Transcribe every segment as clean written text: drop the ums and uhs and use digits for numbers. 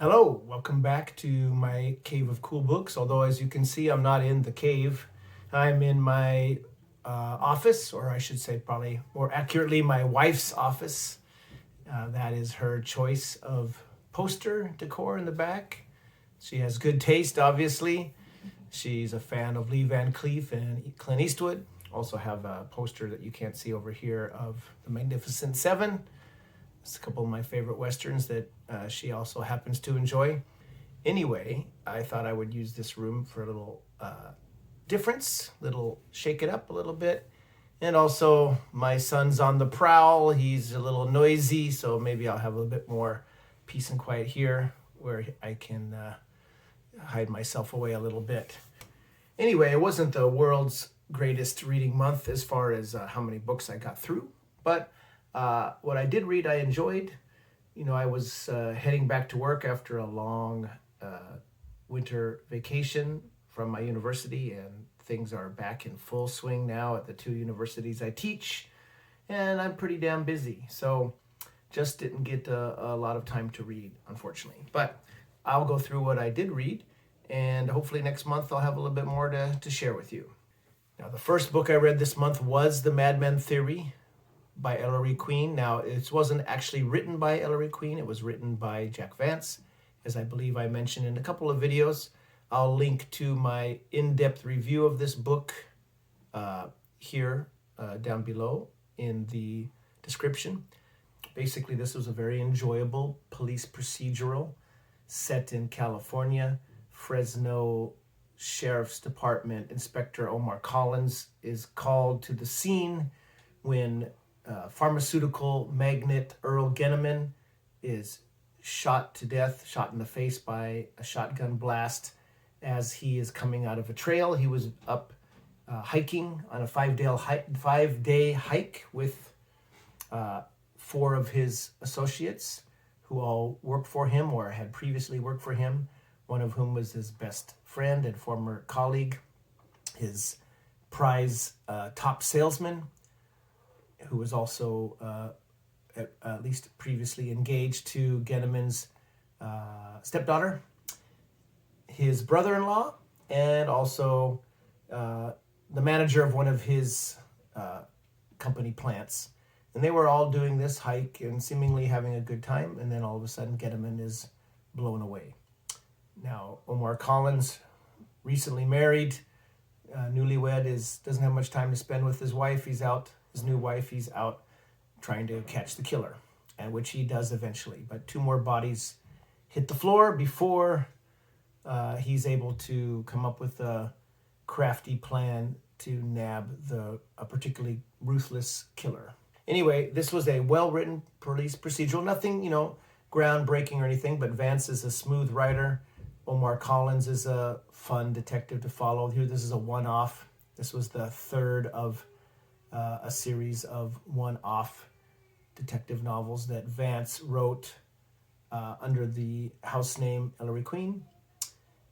Hello, welcome back to my cave of cool books. Although, as you can see, I'm not in the cave. I'm in my office, or I should say, probably more accurately, my wife's office. That is her choice of poster decor in the back. She has good taste, obviously. She's a fan of Lee Van Cleef and Clint Eastwood. Also have a poster that you can't see over here of The Magnificent Seven. It's a couple of my favorite Westerns that she also happens to enjoy. Anyway, I thought I would use this room for a little difference, little shake it up a little bit. And also, my son's on the prowl. He's a little noisy, so maybe I'll have a little bit more peace and quiet here where I can hide myself away a little bit. Anyway, it wasn't the world's greatest reading month as far as how many books I got through, but what I did read, I enjoyed. You know, I was heading back to work after a long winter vacation from my university, and things are back in full swing now at the two universities I teach, and I'm pretty damn busy. So just didn't get a lot of time to read, unfortunately. But I'll go through what I did read, and hopefully next month I'll have a little bit more to share with you. Now, the first book I read this month was The Madman Theory by Ellery. Now, it wasn't actually written by Ellery. It was written by Jack Vance, as I believe I mentioned in a couple of videos. I'll link to my in-depth review of this book here down below in the description. Basically, this was a very enjoyable police procedural set in California. Fresno Sheriff's Department Inspector Omar Collins is called to the scene when pharmaceutical magnate Earl Genneman is shot to death, shot in the face by a shotgun blast as he is coming out of a trail. He was up hiking on a five-day hike with four of his associates who all worked for him or had previously worked for him, one of whom was his best friend and former colleague, his prize top salesman, who was also at least previously engaged to Genneman's stepdaughter, his brother-in-law, and also the manager of one of his company plants. And they were all doing this hike and seemingly having a good time, and then all of a sudden Genneman is blown away. Now, Omar Collins, recently married, newlywed, doesn't have much time to spend with his wife. His new wife, he's out trying to catch the killer, and which he does eventually. But two more bodies hit the floor before he's able to come up with a crafty plan to nab a particularly ruthless killer. Anyway, this was a well-written police procedural. Nothing, groundbreaking or anything, but Vance is a smooth writer. Omar Collins is a fun detective to follow. Here, this is a one-off. This was the third of a series of one-off detective novels that Vance wrote under the house name Ellery Queen,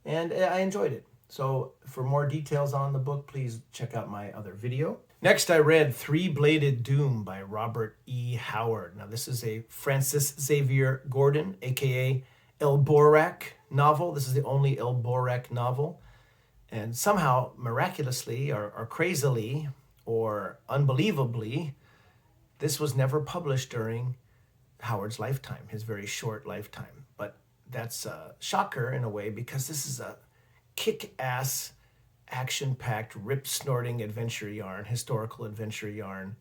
and I enjoyed it. So for more details on the book, please check out my other video. Next, I read Three-Bladed Doom by Robert E. Howard. Now, this is a Francis Xavier Gordon, a.k.a. El Borak novel. This is the only El Borak novel. And somehow, miraculously or crazily or unbelievably, this was never published during Howard's lifetime, his very short lifetime. But that's a shocker in a way, because this is a kick-ass, action-packed, rip-snorting adventure yarn, historical adventure yarn,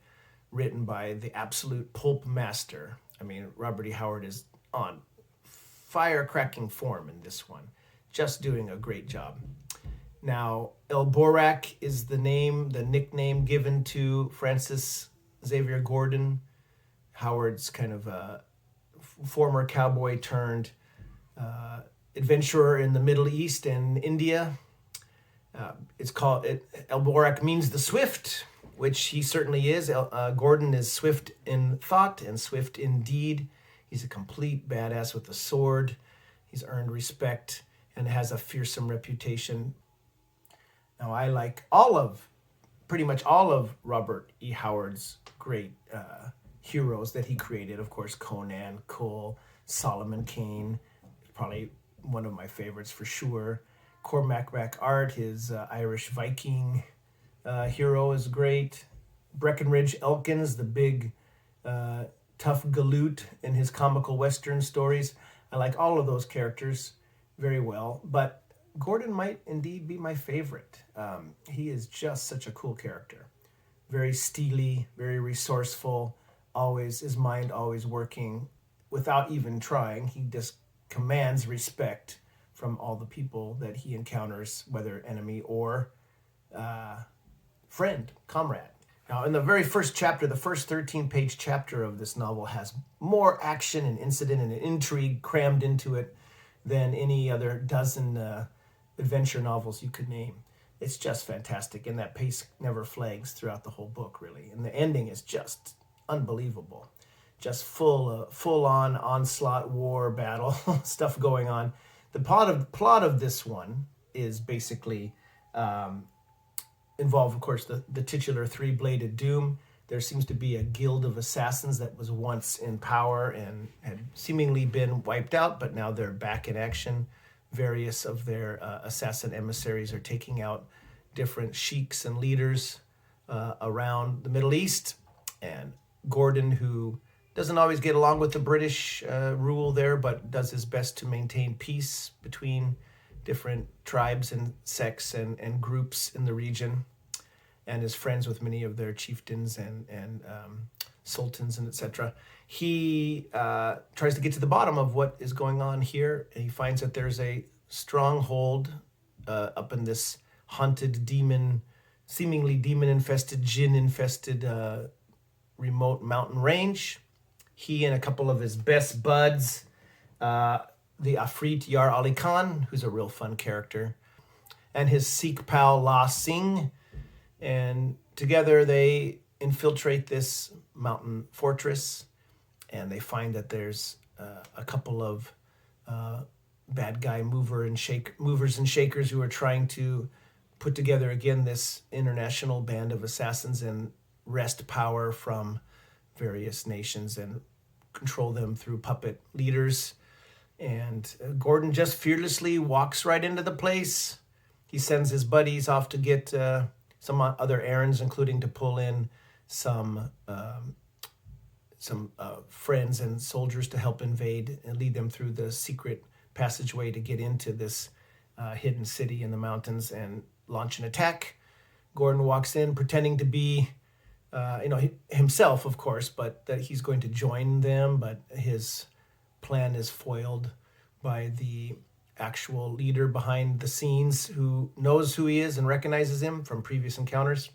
written by the absolute pulp master. I mean, Robert E. Howard is on firecracking form in this one, just doing a great job. Now, El Borak is the nickname given to Francis Xavier Gordon, Howard's kind of former cowboy turned adventurer in the Middle East and India. El Borak means the swift, which he certainly is. Gordon is swift in thought and swift in deed. He's a complete badass with a sword. He's earned respect and has a fearsome reputation. Now, I like pretty much all of Robert E. Howard's great heroes that he created. Of course, Conan, Cole, Solomon Kane, probably one of my favorites for sure. Cormac art, his Irish Viking hero is great. Breckenridge Elkins, the big tough galoot in his comical western stories. I like all of those characters very well, but Gordon might indeed be my favorite. He is just such a cool character. Very steely, very resourceful, always his mind always working without even trying. He just commands respect from all the people that he encounters, whether enemy or friend, comrade. Now, in the very first chapter, the first 13-page chapter of this novel has more action and incident and intrigue crammed into it than any other dozen adventure novels you could name. It's just fantastic, and that pace never flags throughout the whole book, really. And the ending is just unbelievable. Just full-on onslaught, war, battle stuff going on. The plot of this one is basically involve, of course, the titular three-bladed doom. There seems to be a guild of assassins that was once in power and had seemingly been wiped out, but now they're back in action. Various of their assassin emissaries are taking out different sheiks and leaders around the Middle East. And Gordon, who doesn't always get along with the British rule there, but does his best to maintain peace between different tribes and sects and groups in the region, and is friends with many of their chieftains and sultans and etc. He tries to get to the bottom of what is going on here, and he finds that there's a stronghold up in this haunted seemingly demon-infested, djinn-infested remote mountain range. He and a couple of his best buds, the Afrit Yar Ali Khan, who's a real fun character, and his Sikh pal La Singh, and together they infiltrate this mountain fortress, and they find that there's a couple of bad guy movers and shakers who are trying to put together again this international band of assassins and wrest power from various nations and control them through puppet leaders. And Gordon just fearlessly walks right into the place. He sends his buddies off to get some other errands, including to pull in some friends and soldiers to help invade and lead them through the secret passageway to get into this hidden city in the mountains and launch an attack. Gordon walks in pretending to be himself, of course, but that he's going to join them, but his plan is foiled by the actual leader behind the scenes, who knows who he is and recognizes him from previous encounters.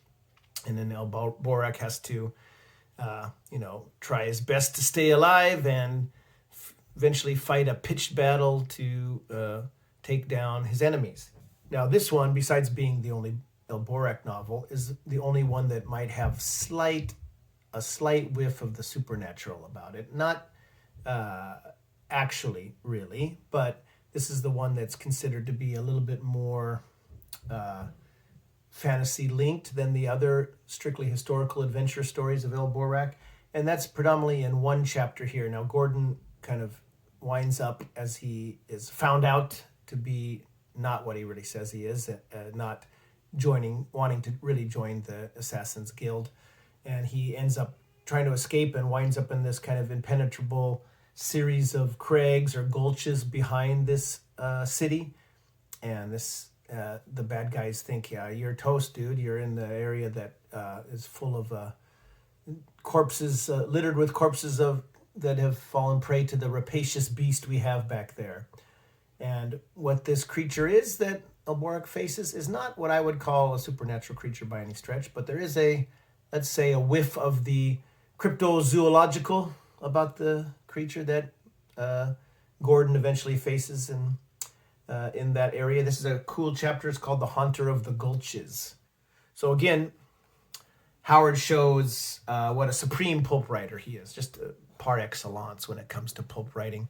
And then Borak has to try his best to stay alive and eventually fight a pitched battle to take down his enemies. Now, this one, besides being the only Borak novel, is the only one that might have a slight whiff of the supernatural about it. Not actually, really, but this is the one that's considered to be a little bit more fantasy linked than the other strictly historical adventure stories of Borak, and that's predominantly in one chapter here. Now, Gordon kind of winds up, as he is found out to be not what he really says he is, not wanting to really join the Assassin's Guild, and he ends up trying to escape and winds up in this kind of impenetrable series of crags or gulches behind this city. And this the bad guys think, yeah, you're toast, dude. You're in the area that is full of corpses, littered with corpses that have fallen prey to the rapacious beast we have back there. And what this creature is that Borak faces is not what I would call a supernatural creature by any stretch, but there is let's say, a whiff of the cryptozoological about the creature that Gordon eventually faces in that area. This is a cool chapter. It's called The Haunter of the Gulches. So again, Howard shows what a supreme pulp writer he is, just par excellence when it comes to pulp writing,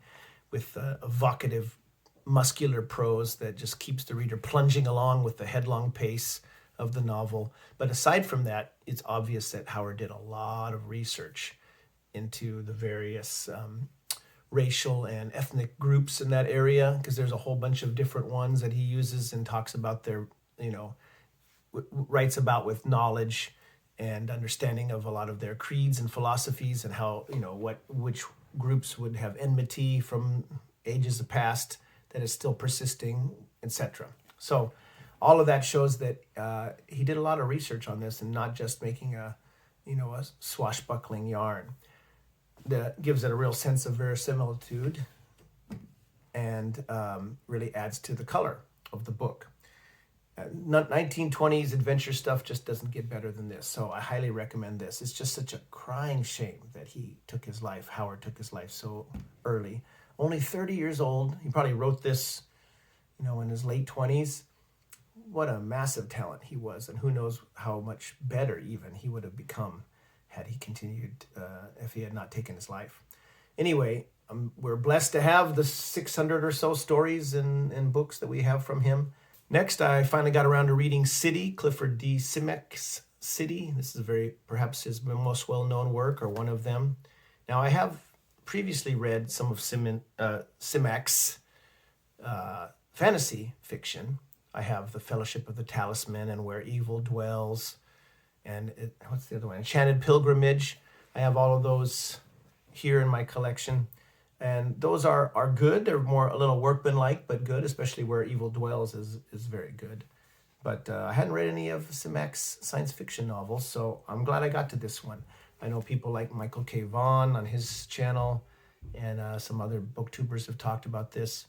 with evocative, muscular prose that just keeps the reader plunging along with the headlong pace of the novel. But aside from that, it's obvious that Howard did a lot of research into the various racial and ethnic groups in that area, because there's a whole bunch of different ones that he uses and talks about their, writes about with knowledge and understanding of a lot of their creeds and philosophies, and how, which groups would have enmity from ages past that is still persisting, etc. So all of that shows that he did a lot of research on this, and not just making a swashbuckling yarn. That gives it a real sense of verisimilitude, and really adds to the color of the book. 1920s adventure stuff just doesn't get better than this, so I highly recommend this. It's just such a crying shame that Howard took his life so early. Only 30 years old. He probably wrote this, in his late 20s. What a massive talent he was, and who knows how much better even he would have become had he continued, if he had not taken his life. Anyway, we're blessed to have the 600 or so stories and books that we have from him. Next, I finally got around to reading City, Clifford D. Simak's City. This is perhaps his most well-known work, or one of them. Now, I have previously read some of Simak's fantasy fiction. I have The Fellowship of the Talisman and Where Evil Dwells, and what's the other one? Enchanted Pilgrimage. I have all of those here in my collection, and those are good. They're a little workmanlike, but good, especially Where Evil Dwells is very good. But I hadn't read any of Simak's science fiction novels, so I'm glad I got to this one. I know people like Michael K. Vaughan on his channel, and some other booktubers have talked about this.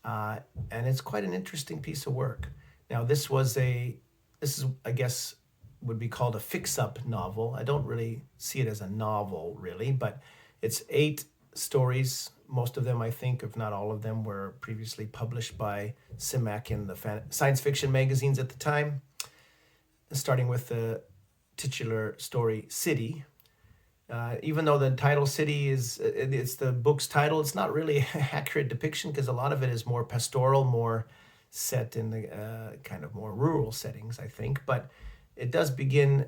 And it's quite an interesting piece of work. Now, this is, I guess, would be called a fix-up novel. I don't really see it as a novel, really, but it's 8 stories. Most of them, I think, if not all of them, were previously published by Simak in the science fiction magazines at the time, starting with the titular story, City. Even though the title City it's the book's title, it's not really an accurate depiction, because a lot of it is more pastoral, more set in the kind of more rural settings, I think. But it does begin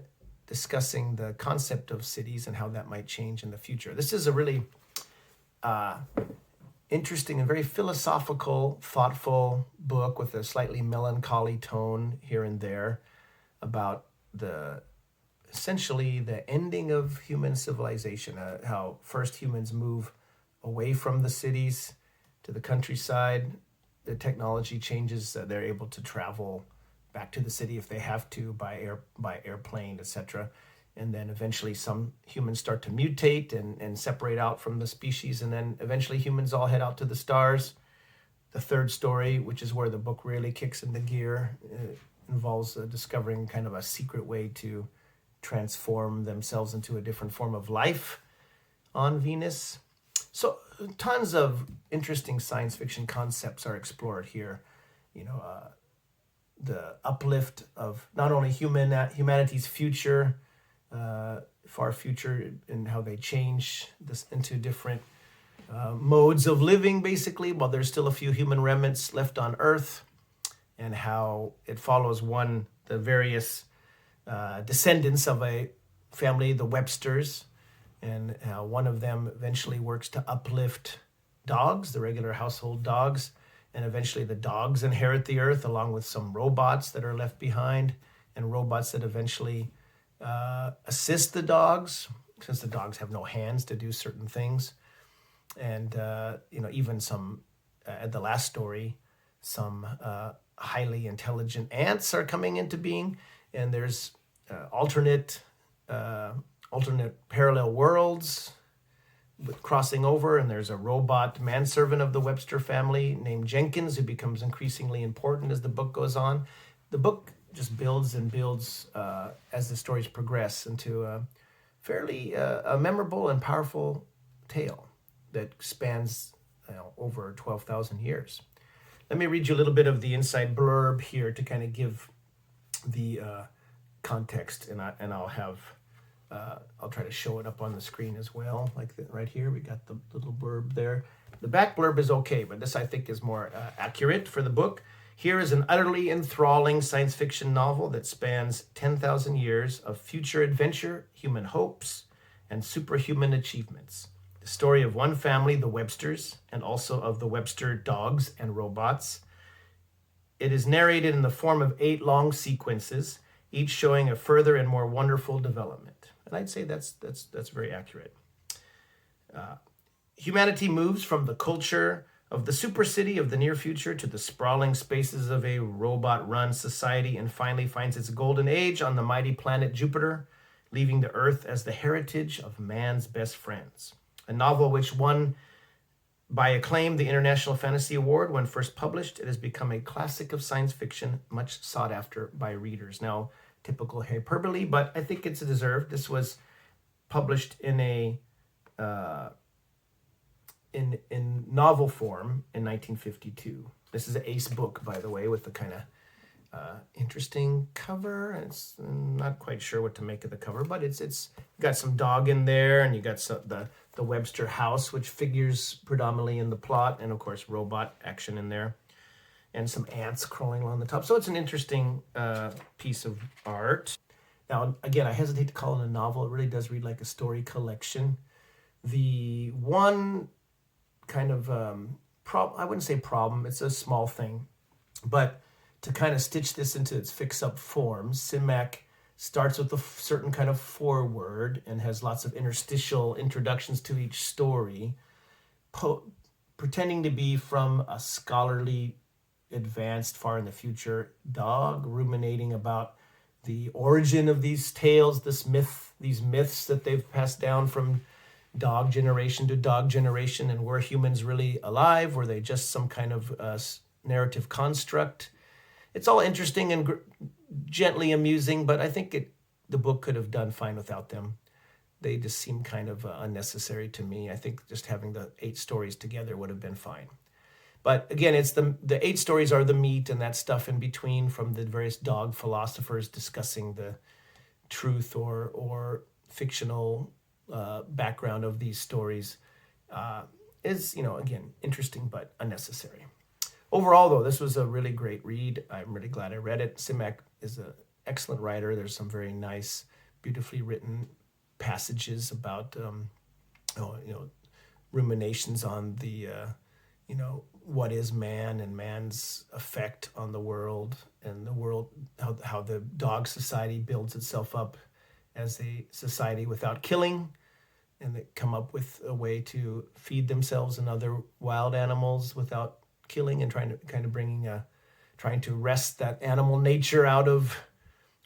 discussing the concept of cities and how that might change in the future. This is a really interesting and very philosophical, thoughtful book with a slightly melancholy tone here and there about essentially the ending of human civilization, how first humans move away from the cities to the countryside. The technology changes, they're able to travel back to the city if they have to by airplane, etc. And then eventually some humans start to mutate and separate out from the species, and then eventually humans all head out to the stars. The third story, which is where the book really kicks into gear, involves discovering kind of a secret way to transform themselves into a different form of life on Venus. So tons of interesting science fiction concepts are explored here. The uplift of not only humanity's future, far future, and how they change this into different modes of living, basically, while there's still a few human remnants left on Earth, and how it follows the various descendants of a family, the Websters, and how one of them eventually works to uplift dogs, the regular household dogs, and eventually the dogs inherit the earth along with some robots that are left behind, and robots that eventually assist the dogs, since the dogs have no hands to do certain things. And even some at the last story, some highly intelligent ants are coming into being, and there's alternate parallel worlds with crossing over, and there's a robot manservant of the Webster family named Jenkins, who becomes increasingly important as the book goes on. The book just builds and builds as the stories progress into a fairly memorable and powerful tale that spans over 12,000 years. Let me read you a little bit of the inside blurb here to kind of give the context, and I'll have I'll try to show it up on the screen as well, like right here. We got the little blurb there. The back blurb is okay, but this I think is more accurate for the book. Here is an utterly enthralling science fiction novel that spans 10,000 years of future adventure, human hopes, and superhuman achievements. The story of one family, the Websters, and also of the Webster dogs and robots. It is narrated in the form of 8 long sequences, each showing a further and more wonderful development. And I'd say that's very accurate. Humanity moves from the culture of the super city of the near future to the sprawling spaces of a robot-run society, and finally finds its golden age on the mighty planet Jupiter, leaving the Earth as the heritage of man's best friends. A novel which won by acclaim the International Fantasy Award when first published. It has become a classic of science fiction, much sought after by readers. Now, typical hyperbole, but I think it's deserved. This was published in a in novel form in 1952. This is an ace book, by the way, with the kind of interesting cover. It's I'm not quite sure what to make of the cover, but it's got some dog in there, and you got the Webster house, which figures predominantly in the plot, and of course robot action in there, and some ants crawling along the top. So it's an interesting piece of art. Now, again, I hesitate to call it a novel. It really does read like a story collection. The one kind of I wouldn't say problem, it's a small thing, but to kind of stitch this into its fix-up form, Simak starts with a certain kind of foreword and has lots of interstitial introductions to each story, pretending to be from a scholarly, advanced, far in the future dog, ruminating about the origin of these tales, these myths that they've passed down from dog generation to dog generation, and were humans really alive? Were they just some kind of narrative construct? It's all interesting and gently amusing, but I think the book could have done fine without them. They just seem kind of unnecessary to me. I think just having the 8 stories together would have been fine. But again, it's the 8 stories are the meat, and that stuff in between from the various dog philosophers discussing the truth or fictional background of these stories is, again, interesting but unnecessary. Overall, though, this was a really great read. I'm really glad I read it. Simak is an excellent writer. There's some very nice, beautifully written passages about, ruminations on the, what is man and man's effect on the world, and the world, how the dog society builds itself up as a society without killing, and they come up with a way to feed themselves and other wild animals without killing, and trying to wrest that animal nature out of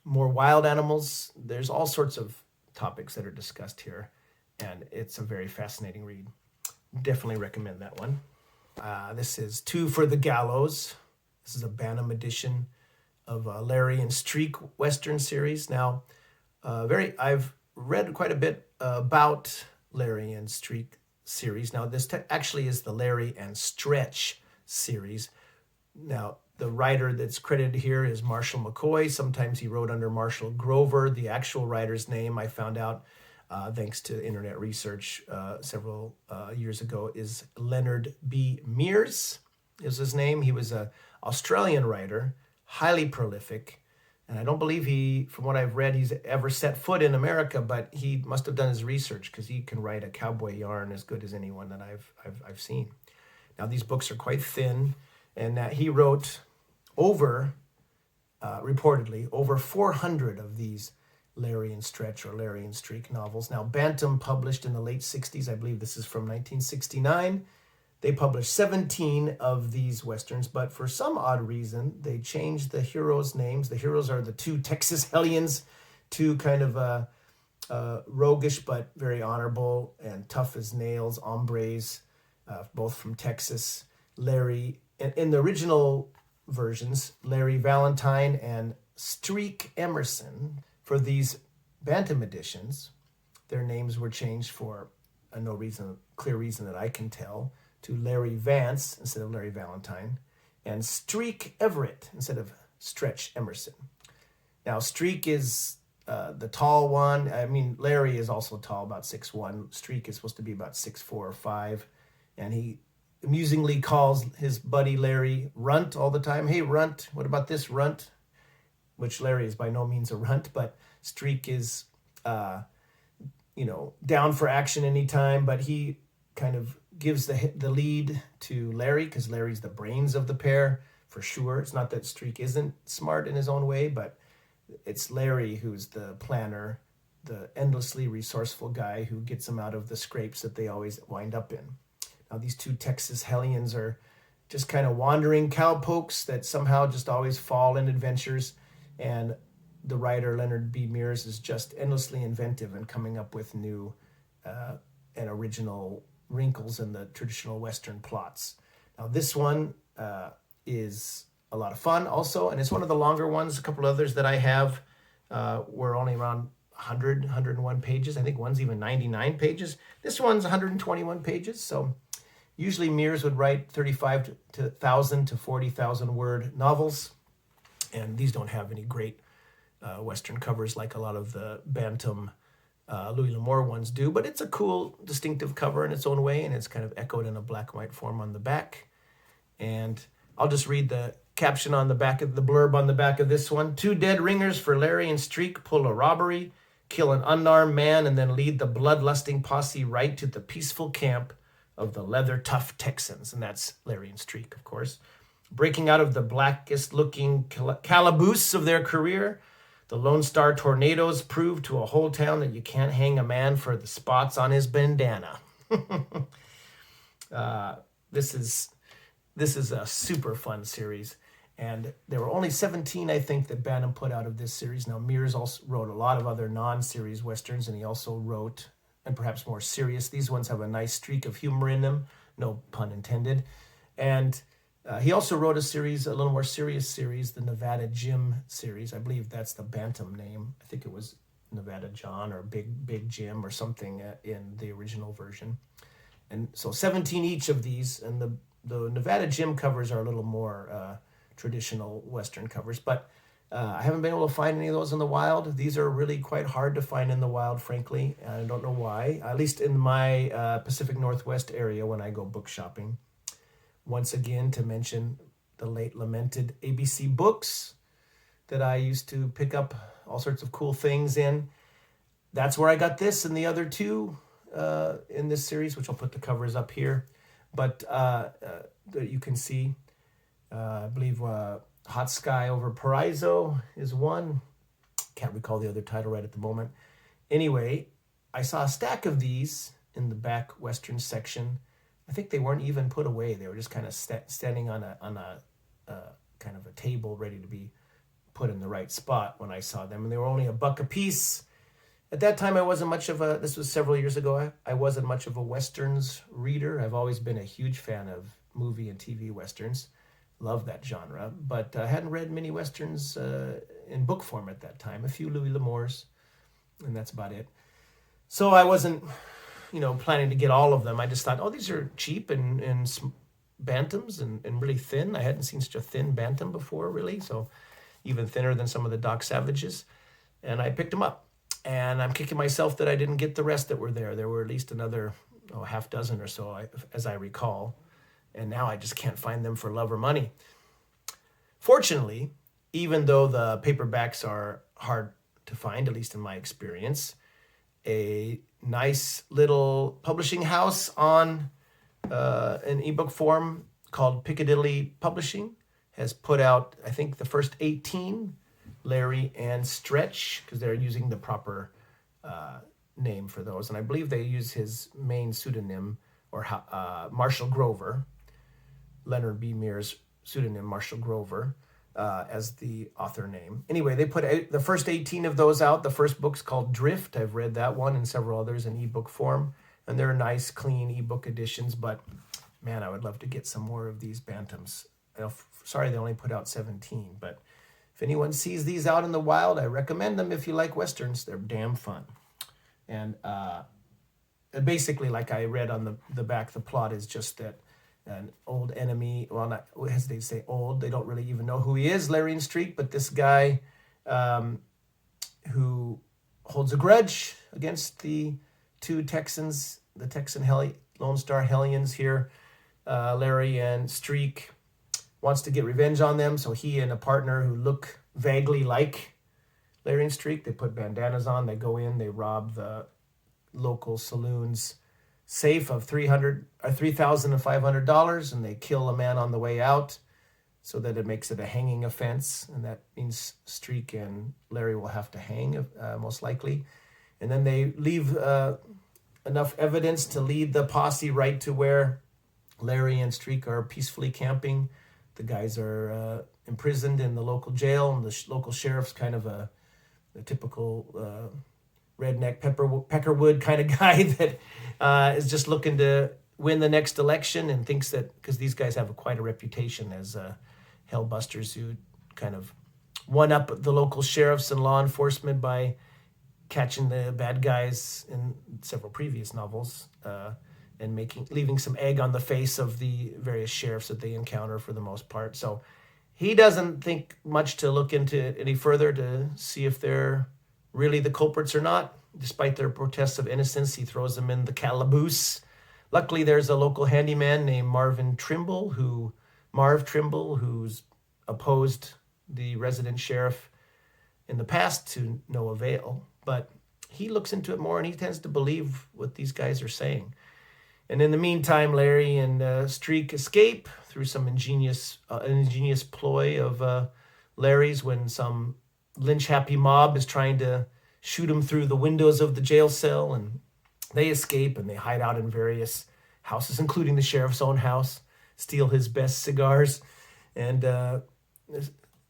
more wild animals. There's all sorts of topics that are discussed here, and it's a very fascinating read. Definitely recommend that one. This is 2 for the Gallows. This is a Bantam edition of Ellery and Streak Western series. Now, I've read quite a bit about Ellery and Streak series. Now, this actually is the Ellery and Stretch series. Now, the writer that's credited here is Marshall McCoy. Sometimes he wrote under Marshall Grover. The actual writer's name, I found out thanks to internet research several years ago, is Leonard B. Meares is his name. He was an Australian writer, highly prolific, and I don't believe from what I've read, he's ever set foot in America, but he must have done his research, because he can write a cowboy yarn as good as anyone that I've seen. Now, these books are quite thin, and he wrote reportedly, over 400 of these Ellery and Stretch or Ellery and Streak novels. Now, Bantam published in the late 60s, I believe this is from 1969. They published 17 of these Westerns, but for some odd reason, they changed the heroes' names. The heroes are the 2 Texas Hellions, 2 kind of roguish but very honorable and tough as nails hombres, both from Texas. Larry, in the original versions, Larry Valentine and Streak Emerson. For these Bantam editions, their names were changed for no clear reason that I can tell, to Larry Vance instead of Larry Valentine, and Streak Everett instead of Stretch Emerson. Now, Streak is the tall one. I mean, Larry is also tall, about 6'1". Streak is supposed to be about 6'4" or 5", and he amusingly calls his buddy Larry Runt all the time. Hey, Runt, what about this, Runt? Which Larry is by no means a runt, but Streak is, down for action anytime. But he kind of gives the lead to Larry, because Larry's the brains of the pair for sure. It's not that Streak isn't smart in his own way, but it's Larry who's the planner, the endlessly resourceful guy who gets them out of the scrapes that they always wind up in. Now, these two Texas hellions are just kind of wandering cowpokes that somehow just always fall in adventures, and the writer, Leonard B. Meares, is just endlessly inventive and coming up with new and original wrinkles in the traditional Western plots. Now, this one is a lot of fun also, and it's one of the longer ones. A couple others that I have were only around 100, 101 pages. I think one's even 99 pages. This one's 121 pages, so usually Meares would write 35,000 to 40,000 word novels, and these don't have any great Western covers like a lot of the Bantam Louis L'Amour ones do, but it's a cool, distinctive cover in its own way, and it's kind of echoed in a black and white form on the back. And I'll just read the caption on the back of the blurb on the back of this one. 2 dead ringers for Larry and Streak pull a robbery, kill an unarmed man, and then lead the bloodlusting posse right to the peaceful camp of the leather-tough Texans. And that's Larry and Streak, of course. Breaking out of the blackest-looking calaboose of their career, the Lone Star Tornadoes prove to a whole town that you can't hang a man for the spots on his bandana. This is a super fun series, and there were only 17, I think, that Bantam put out of this series. Now, Meares also wrote a lot of other non-series Westerns, and he also wrote, and perhaps more serious, these ones have a nice streak of humor in them, no pun intended, and he also wrote a little more serious series, the Nevada Jim series. I believe that's the Bantam name. I think it was Nevada John or Big Jim or something in the original version. And so 17 each of these, and the Nevada Jim covers are a little more traditional Western covers, but I haven't been able to find any of those in the wild. These are really quite hard to find in the wild, frankly. I don't know why, at least in my Pacific Northwest area when I go book shopping. Once again, to mention the late lamented ABC Books that I used to pick up all sorts of cool things in. That's where I got this and the other two in this series, which I'll put the covers up here. But that you can see, I believe Hot Sky Over Paraiso is one. Can't recall the other title right at the moment. Anyway, I saw a stack of these in the back Western section. I think they weren't even put away. They were just kind of standing on a kind of a table ready to be put in the right spot when I saw them. And they were only $1 a piece. At that time, I wasn't much of this was several years ago, I wasn't much of a Westerns reader. I've always been a huge fan of movie and TV Westerns. Love that genre. But I hadn't read many Westerns in book form at that time. A few Louis L'Amours, and that's about it. So I wasn't planning to get all of them. I just thought, these are cheap and bantams and really thin. I hadn't seen such a thin bantam before, really. So even thinner than some of the Doc Savages. And I picked them up. And I'm kicking myself that I didn't get the rest that were there. There were at least another half dozen or so, as I recall. And now I just can't find them for love or money. Fortunately, even though the paperbacks are hard to find, at least in my experience, a nice little publishing house on an ebook form called Piccadilly Publishing has put out, I think, the first 18, Larry and Stretch, because they're using the proper name for those. And I believe they use his main pseudonym, or Marshall Grover, Leonard B. Meares' pseudonym, Marshall Grover, as the author name. Anyway, they put the first 18 of those out. The first book's called Drift. I've read that one and several others in ebook form. And they're nice, clean ebook editions. But, man, I would love to get some more of these bantams. Sorry they only put out 17. But if anyone sees these out in the wild, I recommend them if you like Westerns. They're damn fun. And basically, like I read on the back, the plot is just that an old enemy, well, not, I hesitate to say old, they don't really even know who he is, Larry and Streak, but this guy who holds a grudge against the two Texans, the Texan Lone Star Hellions here, Larry and Streak, wants to get revenge on them, so he and a partner who look vaguely like Larry and Streak, they put bandanas on, they go in, they rob the local saloon's safe of $3,500, and they kill a man on the way out, so that it makes it a hanging offense, and that means Streak and Larry will have to hang, most likely. And then they leave enough evidence to lead the posse right to where Larry and Streak are peacefully camping. The guys are imprisoned in the local jail, and the local sheriff's kind of a typical redneck Peckerwood kind of guy that is just looking to win the next election, and thinks that because these guys have quite a reputation as hellbusters who kind of one up the local sheriffs and law enforcement by catching the bad guys in several previous novels, and leaving some egg on the face of the various sheriffs that they encounter for the most part. So he doesn't think much to look into any further to see if they're really the culprits or not. Despite their protests of innocence, he throws them in the calaboose. Luckily, there's a local handyman named Marv Trimble, who's opposed the resident sheriff in the past to no avail. But he looks into it more, and he tends to believe what these guys are saying. And in the meantime, Larry and Streak escape through some ingenious ploy of Larry's, when some lynch-happy mob is trying to shoot him through the windows of the jail cell, and they escape and they hide out in various houses, including the sheriff's own house, steal his best cigars, and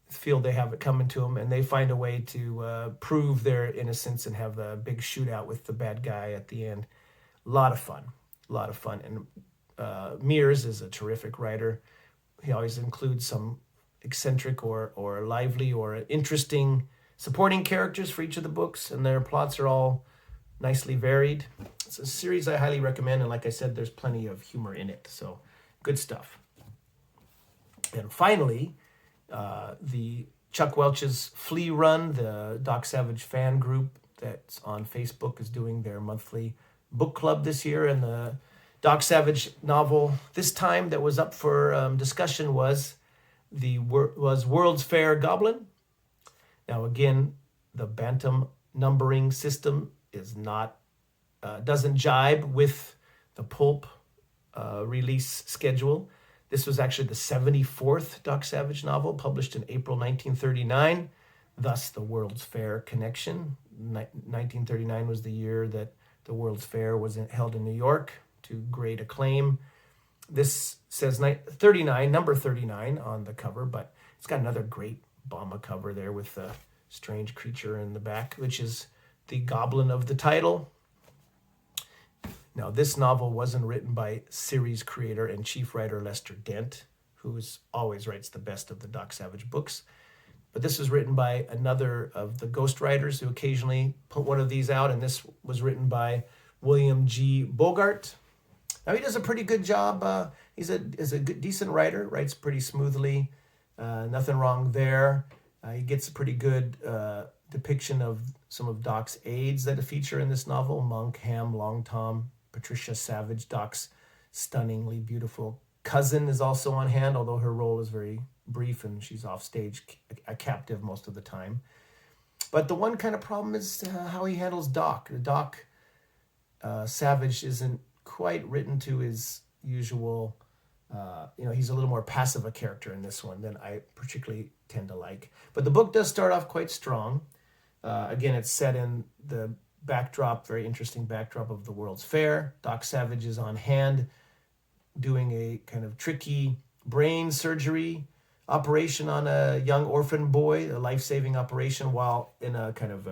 feel they have it coming to them, and they find a way to prove their innocence and have a big shootout with the bad guy at the end. A lot of fun. And Meares is a terrific writer. He always includes some eccentric or lively or interesting supporting characters for each of the books, and their plots are all nicely varied. It's a series I highly recommend, and like I said, there's plenty of humor in it, so good stuff. And finally, the Chuck Welch's Flea Run, the Doc Savage fan group that's on Facebook, is doing their monthly book club this year, and the Doc Savage novel this time that was up for discussion was World's Fair Goblin. Now again, the Bantam numbering system is not doesn't jibe with the pulp release schedule. This was actually the 74th Doc Savage novel, published in April 1939, thus the World's Fair connection. 1939 was the year that the World's Fair was held in New York to great acclaim. This says number 39 on the cover, but it's got another great bomba cover there with a strange creature in the back, which is the Goblin of the title. Now, this novel wasn't written by series creator and chief writer Lester Dent, who always writes the best of the Doc Savage books. But this was written by another of the ghostwriters who occasionally put one of these out, and this was written by William G. Bogart. Now, he does a pretty good job. He's a good, decent writer, writes pretty smoothly. Nothing wrong there. He gets a pretty good depiction of some of Doc's aides that feature in this novel. Monk, Ham, Long Tom, Patricia Savage, Doc's stunningly beautiful cousin, is also on hand, although her role is very brief and she's off stage, a captive most of the time. But the one kind of problem is how he handles Doc. Doc Savage isn't quite written to his usual, he's a little more passive a character in this one than I particularly tend to like. But the book does start off quite strong. Again, it's set in the very interesting backdrop of the World's Fair. Doc Savage is on hand doing a kind of tricky brain surgery operation on a young orphan boy, a life-saving operation, while in a kind of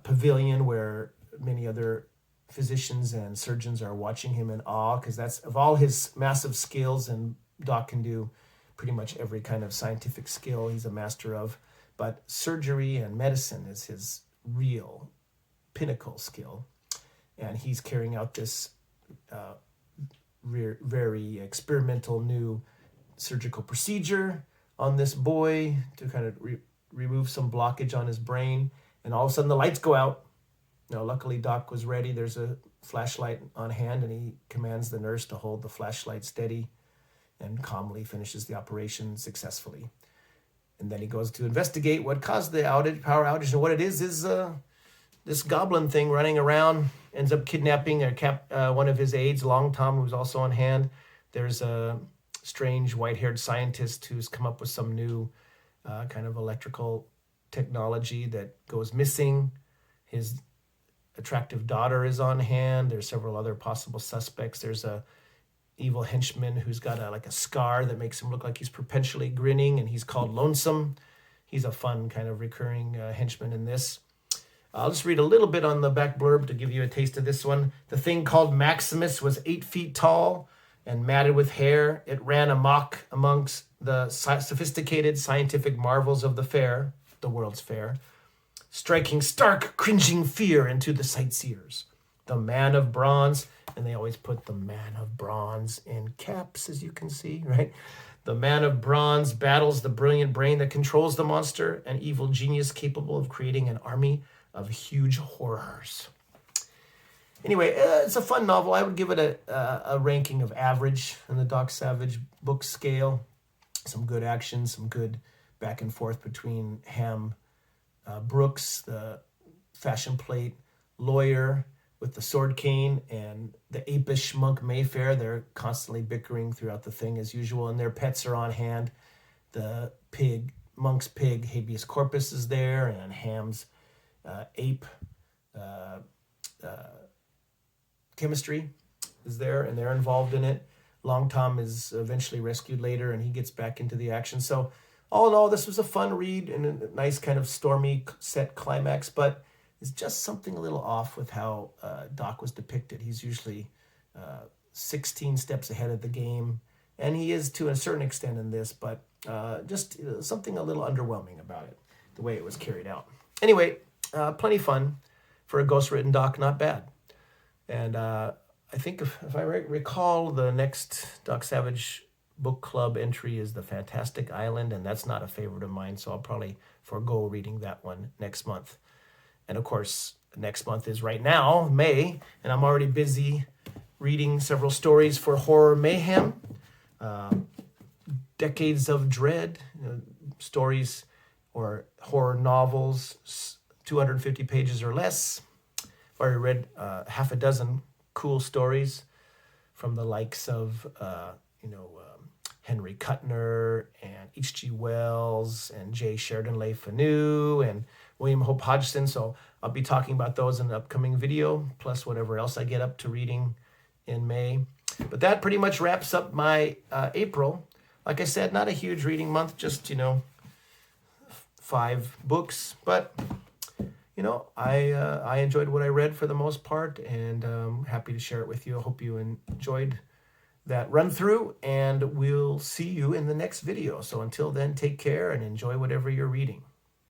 pavilion where many other physicians and surgeons are watching him in awe, because that's of all his massive skills, and Doc can do pretty much every kind of scientific skill he's a master of, but surgery and medicine is his real pinnacle skill, and he's carrying out this very experimental new surgical procedure on this boy to kind of remove some blockage on his brain, and all of a sudden the lights go out. Now, luckily Doc was ready. There's a flashlight on hand, and he commands the nurse to hold the flashlight steady and calmly finishes the operation successfully. And then he goes to investigate what caused the power outage, and what it is this goblin thing running around ends up kidnapping one of his aides, Long Tom, who's also on hand. There's a strange white-haired scientist who's come up with some new kind of electrical technology that goes missing. His attractive daughter is on hand. There's several other possible suspects. There's a evil henchman who's got a scar that makes him look like he's perpetually grinning, and he's called Lonesome. He's a fun kind of recurring henchman in this. I'll just read a little bit on the back blurb to give you a taste of this one. The thing called Maximus was 8 feet tall and matted with hair. It ran amok amongst the sophisticated scientific marvels of the fair, the World's Fair, striking stark, cringing fear into the sightseers. The man of bronze, and they always put the man of bronze in caps, as you can see, right? The man of bronze battles the brilliant brain that controls the monster, an evil genius capable of creating an army of huge horrors. Anyway, it's a fun novel. I would give it a ranking of average on the Doc Savage book scale. Some good action, some good back and forth between Ham Brooks, the fashion plate lawyer with the sword cane, and the apish monk Mayfair. They're constantly bickering throughout the thing as usual, and their pets are on hand. The monk's pig, habeas corpus, is there, and Ham's ape chemistry is there, and they're involved in it. Long Tom is eventually rescued later, and he gets back into the action. So all in all, this was a fun read and a nice kind of stormy set climax, but it's just something a little off with how Doc was depicted. He's usually 16 steps ahead of the game, and he is to a certain extent in this, but just something a little underwhelming about it, the way it was carried out. Anyway, plenty fun for a ghost-written Doc, not bad. And I think if I recall, the next Doc Savage book club entry is The Fantastic Island, and that's not a favorite of mine, so I'll probably forego reading that one next month. And of course, next month is right now, May, and I'm already busy reading several stories for Horror Mayhem, Decades of Dread, stories or horror novels, 250 pages or less. I've already read half a dozen cool stories from the likes of, Henry Kuttner and H.G. Wells and J. Sheridan Le Fanu and William Hope Hodgson. So I'll be talking about those in an upcoming video, plus whatever else I get up to reading in May. But that pretty much wraps up my April. Like I said, not a huge reading month, just, 5 books. But, I enjoyed what I read for the most part, and I'm happy to share it with you. I hope you enjoyed that run through, and we'll see you in the next video. So until then, take care and enjoy whatever you're reading.